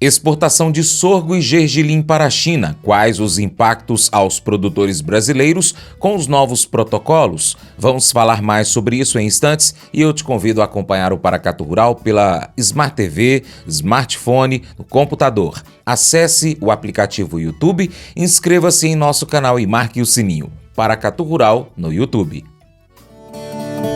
Exportação de sorgo e gergelim para a China. Quais os impactos aos produtores brasileiros com os novos protocolos? Vamos falar mais sobre isso em instantes e eu te convido a acompanhar o Paracatu Rural pela Smart TV, smartphone, no computador. Acesse o aplicativo YouTube, inscreva-se em nosso canal e marque o sininho. Paracatu Rural no YouTube.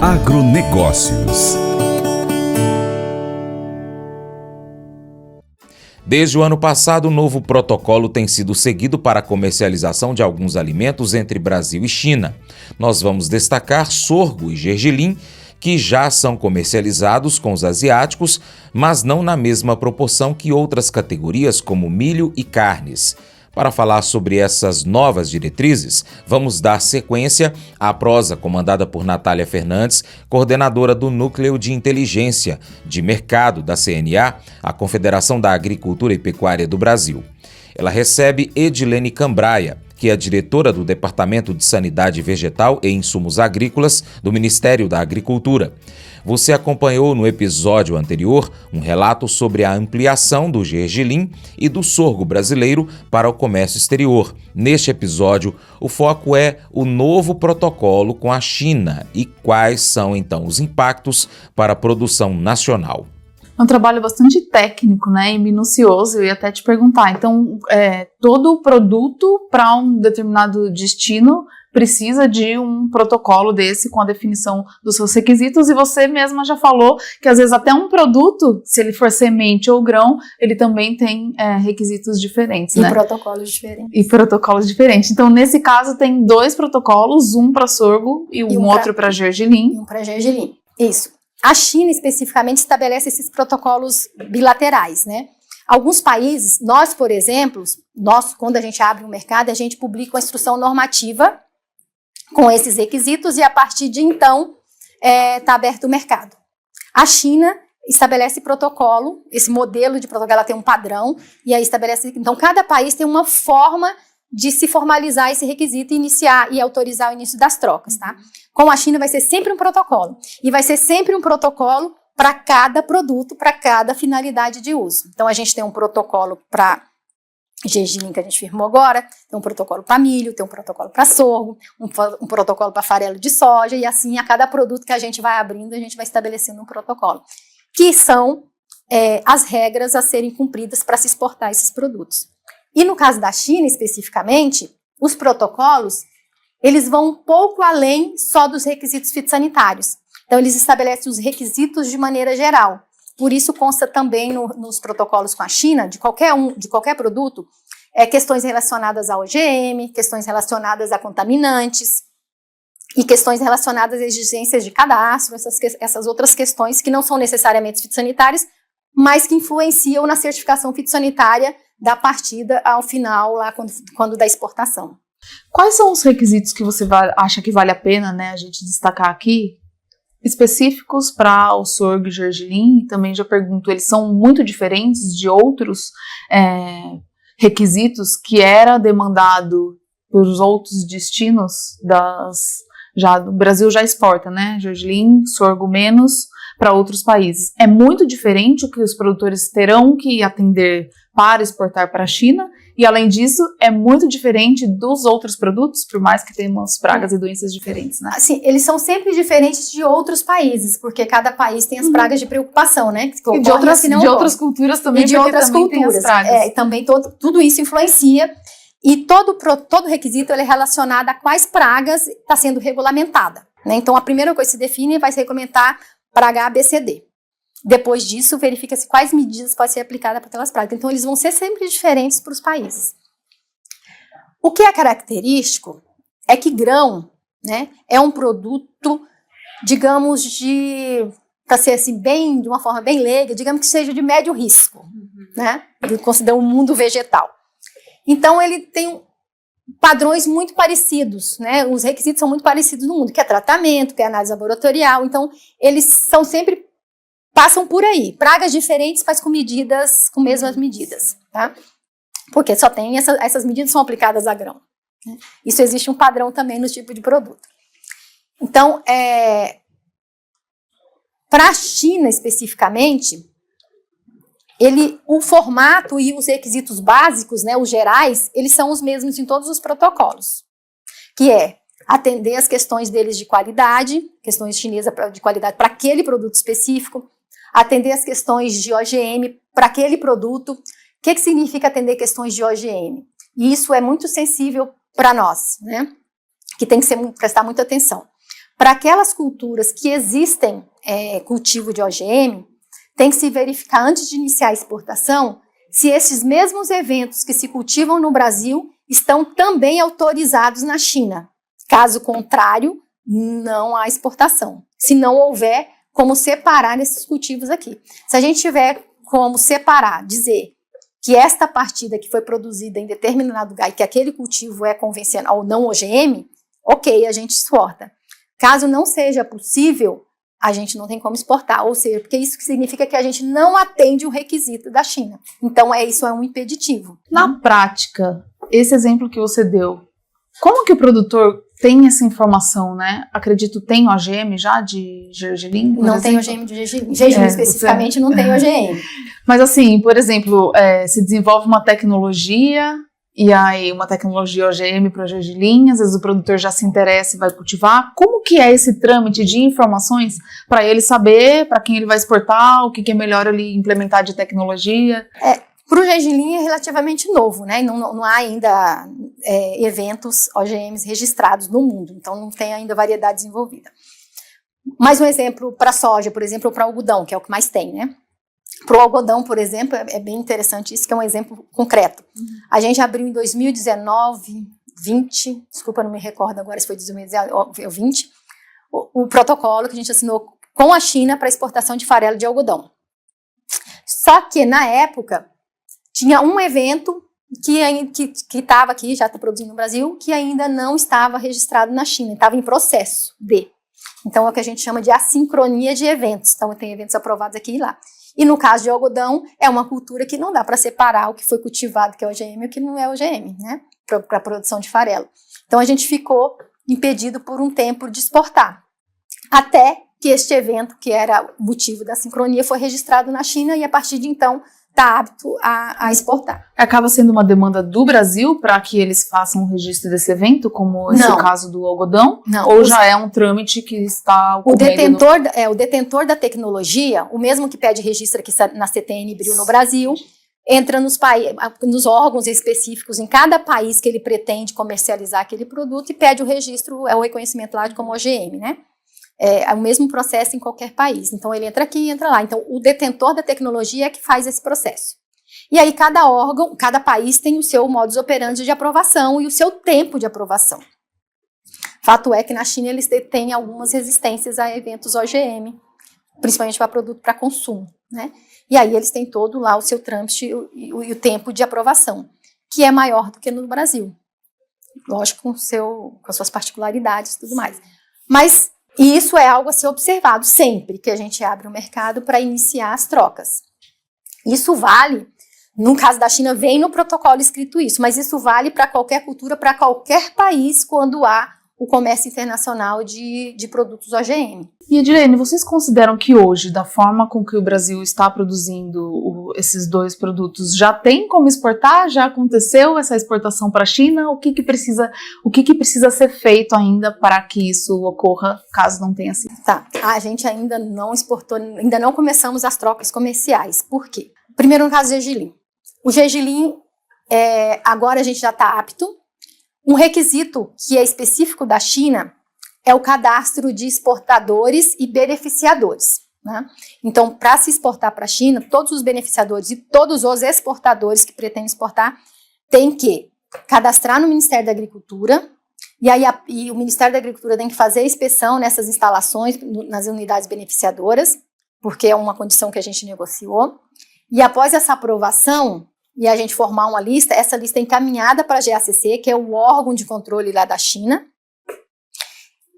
Agronegócios. Desde o ano passado, um novo protocolo tem sido seguido para a comercialização de alguns alimentos entre Brasil e China. Nós vamos destacar sorgo e gergelim, que já são comercializados com os asiáticos, mas não na mesma proporção que outras categorias como milho e carnes. Para falar sobre essas novas diretrizes, vamos dar sequência à prosa comandada por Natália Fernandes, coordenadora do Núcleo de Inteligência de Mercado da CNA, a Confederação da Agricultura e Pecuária do Brasil. Ela recebe Edilene Cambraia, que é a diretora do Departamento de Sanidade Vegetal e Insumos Agrícolas do Ministério da Agricultura. Você acompanhou no episódio anterior um relato sobre a ampliação do gergelim e do sorgo brasileiro para o comércio exterior. Neste episódio, o foco é o novo protocolo com a China e quais são então os impactos para a produção nacional. É um trabalho bastante técnico, né, e minucioso. Eu ia até te perguntar, então, todo produto para um determinado destino precisa de um protocolo desse com a definição dos seus requisitos, e você mesma já falou que às vezes até um produto, se ele for semente ou grão, ele também tem requisitos diferentes, né? E protocolos diferentes. E protocolos diferentes. Então, nesse caso, tem dois protocolos, um para sorgo e um outro para gergelim. E um para gergelim, isso. A China, especificamente, estabelece esses protocolos bilaterais, né? Alguns países, nós, por exemplo, quando a gente abre um mercado, a gente publica uma instrução normativa com esses requisitos e, a partir de então, está aberto o mercado. A China estabelece protocolo, esse modelo de protocolo, ela tem um padrão, e aí estabelece... Então, cada país tem uma forma de se formalizar esse requisito e iniciar e autorizar o início das trocas, tá? Com a China vai ser sempre um protocolo, e vai ser sempre um protocolo para cada produto, para cada finalidade de uso. Então, a gente tem um protocolo para gergelim, que a gente firmou agora, tem um protocolo para milho, tem um protocolo para sorgo, um protocolo para farelo de soja, e assim, a cada produto que a gente vai abrindo, a gente vai estabelecendo um protocolo, que são as regras a serem cumpridas para se exportar esses produtos. E no caso da China, especificamente, os protocolos, eles vão um pouco além só dos requisitos fitossanitários. Então, eles estabelecem os requisitos de maneira geral. Por isso, consta também nos protocolos com a China, de qualquer produto, questões relacionadas ao OGM, questões relacionadas a contaminantes e questões relacionadas a exigências de cadastro, essas outras questões que não são necessariamente fitossanitárias, mas que influenciam na certificação fitossanitária da partida ao final, lá quando da exportação. Quais são os requisitos que você acha que vale a pena, né, a gente destacar aqui, específicos para o sorgo e gergelim? E também já pergunto, eles são muito diferentes de outros requisitos que era demandado pelos outros destinos o Brasil já exporta, né, gergelim, sorgo menos, para outros países. É muito diferente o que os produtores terão que atender para exportar para a China, e além disso, é muito diferente dos outros produtos, por mais que tenhamos pragas e doenças diferentes, né? Assim, eles são sempre diferentes de outros países, porque cada país tem as pragas de preocupação, né? E de outras culturas também, e de outras culturas. Tem as pragas. E também tudo isso influencia, e todo requisito ele é relacionado a quais pragas está sendo regulamentada, né? Então, a primeira coisa que se define vai se regulamentar praga ABCD. Depois disso, verifica-se quais medidas podem ser aplicadas para aquelas pragas. Então, eles vão ser sempre diferentes para os países. O que é característico é que grão, né, é um produto, digamos, para ser assim, de uma forma bem leiga, digamos que seja de médio risco, né? Eu considero um mundo vegetal. Então, ele tem padrões muito parecidos, né? Os requisitos são muito parecidos no mundo, que é tratamento, que é análise laboratorial. Então, eles são sempre, passam por aí. Pragas diferentes, mas com mesmas medidas, tá? Porque só tem essas medidas são aplicadas a grão, né? Isso existe um padrão também no tipo de produto. Então, para a China especificamente, o formato e os requisitos básicos, né, os gerais, eles são os mesmos em todos os protocolos, que é atender as questões deles de qualidade, questões chinesas de qualidade para aquele produto específico, atender as questões de OGM para aquele produto. O que significa atender questões de OGM? E isso é muito sensível para nós, né? Que tem que prestar muita atenção. Para aquelas culturas que existem cultivo de OGM, tem que se verificar antes de iniciar a exportação se esses mesmos eventos que se cultivam no Brasil estão também autorizados na China. Caso contrário, não há exportação. Se não houver como separar esses cultivos aqui. Se a gente tiver como separar, dizer que esta partida que foi produzida em determinado lugar e que aquele cultivo é convencional ou não OGM, ok, a gente exporta. Caso não seja possível, a gente não tem como exportar, ou seja, porque isso significa que a gente não atende o requisito da China. Então, isso é um impeditivo. Na prática, esse exemplo que você deu, como que o produtor tem essa informação, né? Acredito, tem OGM já de gergelim? Não tem OGM de gergelim. Gergelim especificamente não tem OGM. Mas assim, por exemplo, se desenvolve uma tecnologia, e aí uma tecnologia OGM para gergelim, às vezes o produtor já se interessa e vai cultivar. Como que é esse trâmite de informações para ele saber para quem ele vai exportar, o que é melhor ele implementar de tecnologia? Para o gergelim é relativamente novo, né? Não há ainda eventos OGMs registrados no mundo, então não tem ainda variedade desenvolvida. Mais um exemplo para soja, por exemplo, ou para algodão, que é o que mais tem, né? Para o algodão, por exemplo, é bem interessante isso, que é um exemplo concreto. A gente abriu em 2019, 20, desculpa, não me recordo agora se foi 2019 ou 20, o protocolo que a gente assinou com a China para exportação de farelo de algodão. Só que, na época, tinha um evento que estava aqui, já está produzindo no Brasil, que ainda não estava registrado na China, estava em processo de. Então, é o que a gente chama de assincronia de eventos. Então, tem eventos aprovados aqui e lá. E no caso de algodão, é uma cultura que não dá para separar o que foi cultivado, que é OGM, e o que não é OGM, né? Para a produção de farelo. Então, a gente ficou impedido por um tempo de exportar. Até que este evento, que era o motivo da sincronia, foi registrado na China e, a partir de então, está apto a exportar. Acaba sendo uma demanda do Brasil para que eles façam o registro desse evento, como esse caso do algodão? Não. Ou já é um trâmite que está ocorrendo? O detentor da tecnologia, o mesmo que pede registro aqui na CTN Bril no Brasil, entra nos órgãos específicos em cada país que ele pretende comercializar aquele produto e pede o registro, o reconhecimento lá de como OGM, né? É o mesmo processo em qualquer país. Então, ele entra aqui e entra lá. Então, o detentor da tecnologia é que faz esse processo. E aí, cada órgão, cada país tem o seu modus operandi de aprovação e o seu tempo de aprovação. Fato é que na China eles têm algumas resistências a eventos OGM, principalmente para produto para consumo, né? E aí, eles têm todo lá o seu trâmite e o tempo de aprovação, que é maior do que no Brasil. Lógico, com as suas particularidades e tudo mais. Mas e isso é algo a ser observado sempre que a gente abre o mercado para iniciar as trocas. Isso vale, no caso da China, vem no protocolo escrito isso, mas isso vale para qualquer cultura, para qualquer país, quando há o comércio internacional de produtos OGM. E, Edilene, vocês consideram que hoje, da forma com que o Brasil está produzindo esses dois produtos, já tem como exportar? Já aconteceu essa exportação para a China? O que precisa ser feito ainda para que isso ocorra, caso não tenha sido? Tá, a gente ainda não exportou, ainda não começamos as trocas comerciais. Por quê? Primeiro, no caso do gergelim. O gergelim, agora a gente já está apto. Um requisito que é específico da China é o cadastro de exportadores e beneficiadores, né? Então, para se exportar para a China, todos os beneficiadores e todos os exportadores que pretendem exportar têm que cadastrar no Ministério da Agricultura, e o Ministério da Agricultura tem que fazer a inspeção nessas instalações, nas unidades beneficiadoras, porque é uma condição que a gente negociou, e após essa aprovação, e a gente formar uma lista, essa lista é encaminhada para a GACC, que é o órgão de controle lá da China.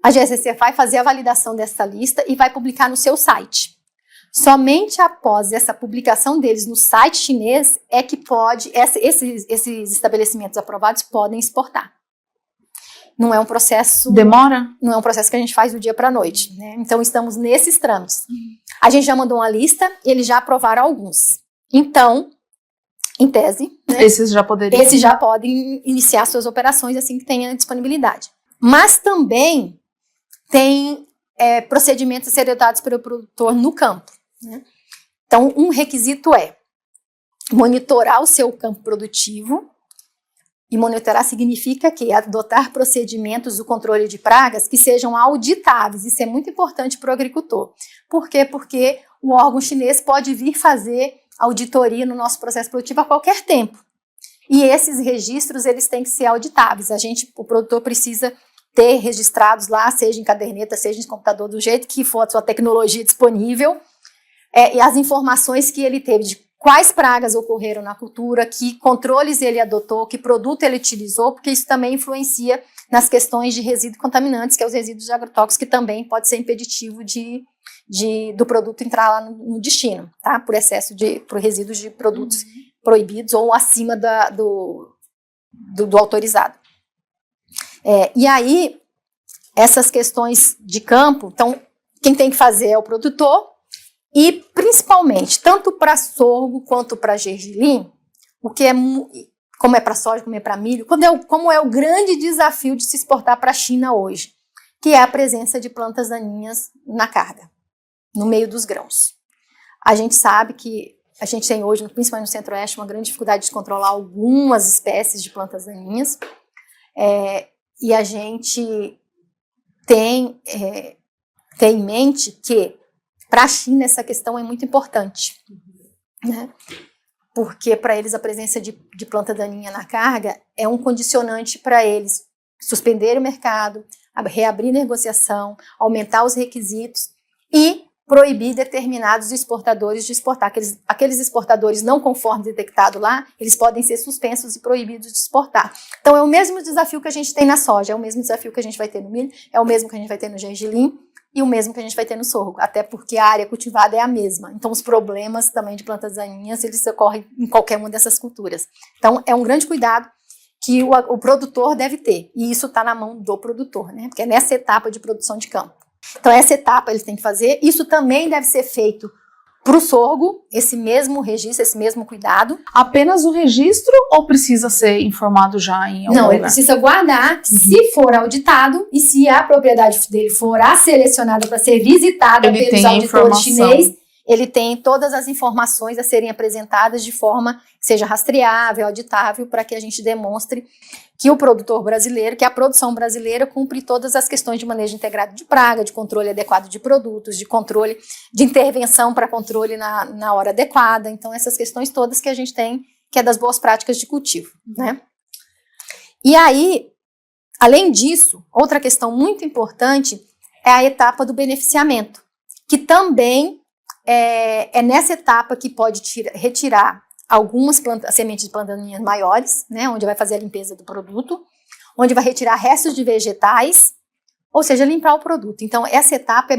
A GACC vai fazer a validação dessa lista e vai publicar no seu site. Somente após essa publicação deles no site chinês é que esses estabelecimentos aprovados podem exportar. Não é um processo... Demora? Não é um processo que a gente faz do dia para a noite, né? Então, estamos nesses trâmites. A gente já mandou uma lista, eles já aprovaram alguns. Então, em tese, né, Esses já poderiam. esses já podem iniciar suas operações assim que tenha disponibilidade. Mas também tem procedimentos a serem adotados pelo produtor no campo, né? Então, um requisito é monitorar o seu campo produtivo, e monitorar significa que adotar procedimentos do controle de pragas que sejam auditáveis. Isso é muito importante para o agricultor. Por quê? Porque o órgão chinês pode vir fazer auditoria no nosso processo produtivo a qualquer tempo. E esses registros, eles têm que ser auditáveis. O produtor precisa ter registrados lá, seja em caderneta, seja em computador, do jeito que for a sua tecnologia disponível, e as informações que ele teve de quais pragas ocorreram na cultura, que controles ele adotou, que produto ele utilizou, porque isso também influencia nas questões de resíduos contaminantes, que é os resíduos de agrotóxicos, que também pode ser impeditivo do produto entrar lá no destino, tá? Por excesso por resíduos de produtos proibidos ou acima do autorizado. E aí, essas questões de campo, então, quem tem que fazer é o produtor. E, principalmente, tanto para sorgo quanto para gergelim, como é para soja, como é para milho, como é o grande desafio de se exportar para a China hoje, que é a presença de plantas daninhas na carga, no meio dos grãos. A gente sabe que a gente tem hoje, principalmente no Centro-Oeste, uma grande dificuldade de controlar algumas espécies de plantas daninhas, e a gente tem em mente que para a China, essa questão é muito importante, né? Porque para eles a presença de planta daninha na carga é um condicionante para eles suspenderem o mercado, reabrir negociação, aumentar os requisitos e proibir determinados exportadores de exportar. Aqueles exportadores não conformes detectados lá, eles podem ser suspensos e proibidos de exportar. Então é o mesmo desafio que a gente tem na soja, é o mesmo desafio que a gente vai ter no milho, é o mesmo que a gente vai ter no gergelim, e o mesmo que a gente vai ter no sorgo, até porque a área cultivada é a mesma. Então, os problemas também de plantas daninhas, eles ocorrem em qualquer uma dessas culturas. Então, é um grande cuidado que o produtor deve ter, e isso está na mão do produtor, né? Porque é nessa etapa de produção de campo. Então, essa etapa eles têm que fazer. Isso também deve ser feito para o sorgo, esse mesmo registro, esse mesmo cuidado. Apenas o registro ou precisa ser informado já em algum lugar? Não, ele precisa guardar, se for auditado e se a propriedade dele for selecionada para ser visitada pelos auditores chineses, ele tem todas as informações a serem apresentadas de forma que seja rastreável, auditável, para que a gente demonstre que o produtor brasileiro, que a produção brasileira cumpre todas as questões de manejo integrado de praga, de controle adequado de produtos, de controle, de intervenção para controle na hora adequada. Então, essas questões todas que a gente tem, que é das boas práticas de cultivo, né? E aí, além disso, outra questão muito importante é a etapa do beneficiamento, que também é nessa etapa que pode retirar algumas sementes de plantas daninhas maiores, né, onde vai fazer a limpeza do produto, onde vai retirar restos de vegetais, ou seja, limpar o produto. Então, essa etapa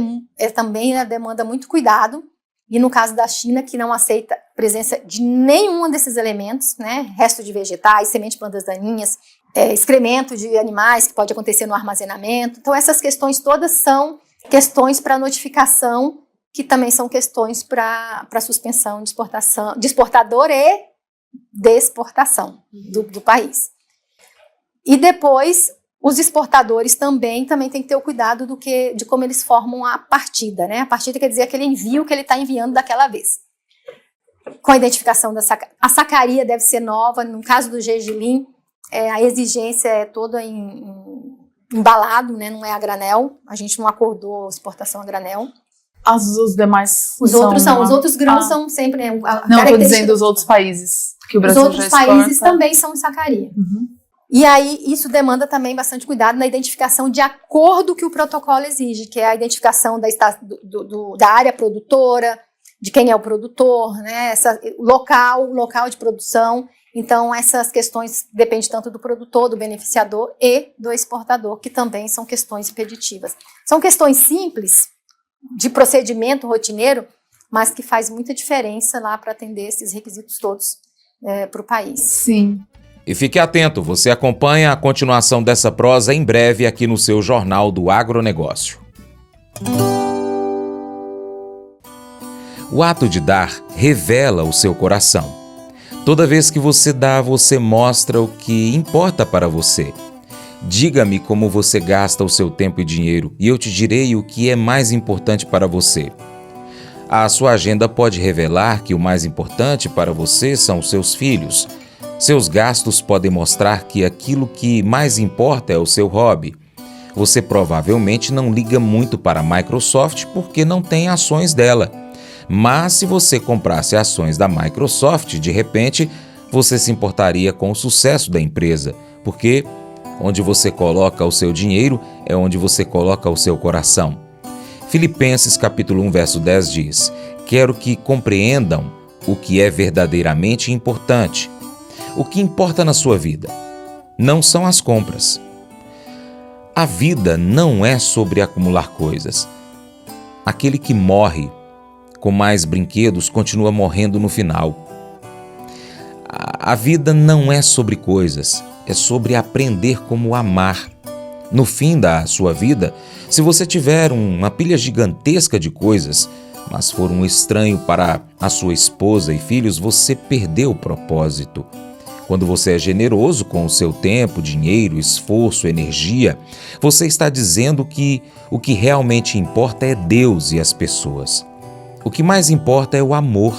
também demanda muito cuidado, e no caso da China, que não aceita a presença de nenhum desses elementos, né, resto de vegetais, semente de plantas daninhas, excremento de animais, que pode acontecer no armazenamento. Então, essas questões todas são questões para notificação, que também são questões para suspensão de exportação, de exportador e de exportação do país. E depois, os exportadores também têm que ter o cuidado de como eles formam a partida, né? A partida quer dizer aquele envio que ele está enviando daquela vez. Com a identificação a sacaria deve ser nova. No caso do gergelim, a exigência é toda embalado, né? Não é a granel. A gente não acordou exportação a granel. Os demais os outros grãos são sempre, né, não, estou dizendo os outros países que o Brasil já exporta. Os outros países também são em sacaria. E aí isso demanda também bastante cuidado na identificação de acordo que o protocolo exige, que é a identificação da área produtora, de quem é o produtor, né, local de produção. Então essas questões dependem tanto do produtor, do beneficiador e do exportador, que também são questões impeditivas. São questões simples, de procedimento rotineiro, mas que faz muita diferença lá para atender esses requisitos todos para o país. Sim. E fique atento, você acompanha a continuação dessa prosa em breve aqui no seu Jornal do Agronegócio. O ato de dar revela o seu coração. Toda vez que você dá, você mostra o que importa para você. Diga-me como você gasta o seu tempo e dinheiro, e eu te direi o que é mais importante para você. A sua agenda pode revelar que o mais importante para você são os seus filhos. Seus gastos podem mostrar que aquilo que mais importa é o seu hobby. Você provavelmente não liga muito para a Microsoft porque não tem ações dela. Mas se você comprasse ações da Microsoft, de repente, você se importaria com o sucesso da empresa, porque onde você coloca o seu dinheiro é onde você coloca o seu coração. Filipenses capítulo 1, verso 10 diz: quero que compreendam o que é verdadeiramente importante. O que importa na sua vida não são as compras. A vida não é sobre acumular coisas. Aquele que morre com mais brinquedos continua morrendo no final. A vida não é sobre coisas, é sobre aprender como amar. No fim da sua vida, se você tiver uma pilha gigantesca de coisas, mas for um estranho para a sua esposa e filhos, você perdeu o propósito. Quando você é generoso com o seu tempo, dinheiro, esforço, energia, você está dizendo que o que realmente importa é Deus e as pessoas. O que mais importa é o amor.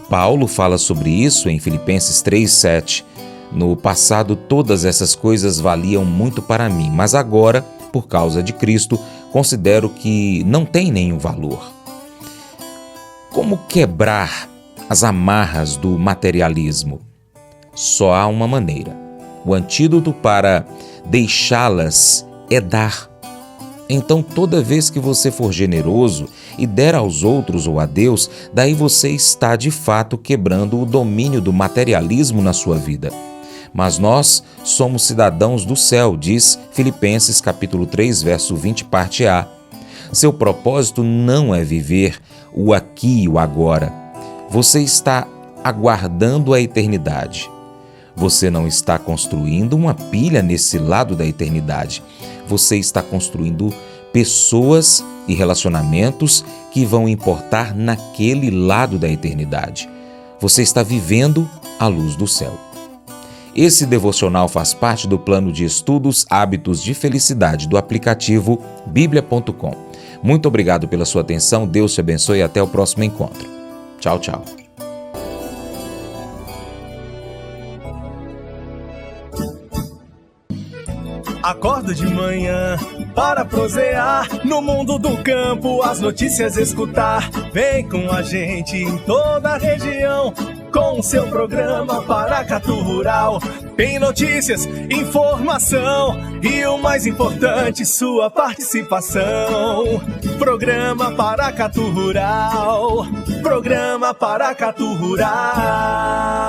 Paulo fala sobre isso em Filipenses 3:7. No passado, todas essas coisas valiam muito para mim, mas agora, por causa de Cristo, considero que não tem nenhum valor. Como quebrar as amarras do materialismo? Só há uma maneira. O antídoto para deixá-las é dar. Então, toda vez que você for generoso e der aos outros ou a Deus, daí você está de fato quebrando o domínio do materialismo na sua vida. Mas nós somos cidadãos do céu, diz Filipenses capítulo 3, verso 20, parte A. Seu propósito não é viver o aqui e o agora. Você está aguardando a eternidade. Você não está construindo uma pilha nesse lado da eternidade. Você está construindo pessoas e relacionamentos que vão importar naquele lado da eternidade. Você está vivendo à luz do céu. Esse devocional faz parte do plano de estudos Hábitos de Felicidade do aplicativo bíblia.com. Muito obrigado pela sua atenção, Deus te abençoe e até o próximo encontro. Tchau, tchau. Acordo de manhã para prosear no mundo do campo, as notícias escutar. Vem com a gente em toda a região com o seu programa Paracatu Rural. Tem notícias, informação e o mais importante, sua participação. Programa Paracatu Rural. Programa Paracatu Rural.